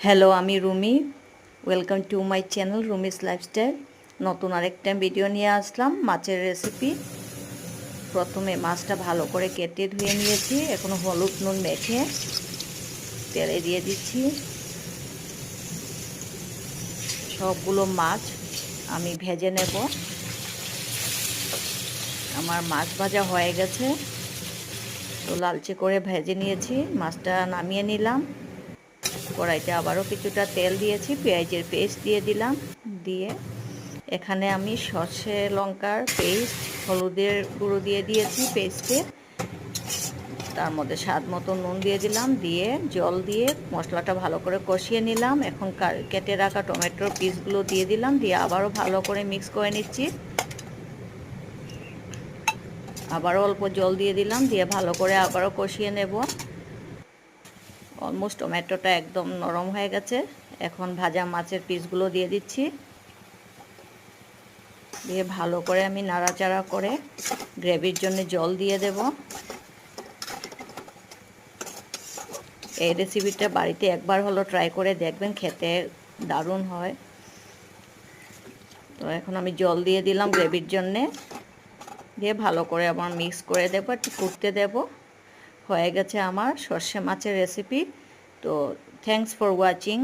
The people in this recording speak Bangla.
হ্যালো, আমি Rumi. Welcome to my channel Rumi's lifestyle. নতুন আরেকটা ভিডিও নিয়ে আসলাম মাছের রেসিপি। প্রথমে মাছটা ভালো করে কেটে ধুয়ে নিয়েছি। এখন হলুদ নুন মেখে তেলে দিয়ে দিচ্ছি। সবগুলো মাছ আমি ভেজে নেব। আমার মাছ ভাজা হয়ে গেছে, তো লালচে করে ভেজে নিয়েছি। মাছটা নামিয়ে নিলাম। কড়াইতে আবারও কিছুটা তেল দিয়েছি, পেঁয়াজের পেস্ট দিয়ে দিলাম। দিয়ে এখানে আমি সর্ষে লঙ্কার পেস্ট, হলুদের গুঁড়ো দিয়ে দিয়েছি পেস্টে। তার মধ্যে স্বাদ মতো নুন দিয়ে দিলাম, দিয়ে জল দিয়ে মশলাটা ভালো করে কষিয়ে নিলাম। এখন কেটে রাখা টমেটোর পিসগুলো দিয়ে দিলাম, দিয়ে আবারও ভালো করে মিক্স করে নিচ্ছি। আবারও অল্প জল দিয়ে দিলাম, দিয়ে ভালো করে আবারও কষিয়ে নেব। অলমোস্ট টমেটোটা একদম নরম হয়ে গেছে। এখন ভাজা মাছের পিসগুলো দিয়ে দিচ্ছি, দিয়ে ভালো করে আমি নাড়াচাড়া করে গ্রেভির জন্য জল দিয়ে দেব। এই রেসিপিটা বাড়িতে একবার হলো ট্রাই করে দেখবেন, খেতে দারুণ হয়। তো এখন আমি জল দিয়ে দিলাম গ্রেভির জন্যে, দিয়ে ভালো করে আবার মিক্স করে দেবো, একটু ফুটতে দেব। হয়ে গেছে আমার সর্ষে মাছের রেসিপি। তো থ্যাংকস ফর ওয়াচিং।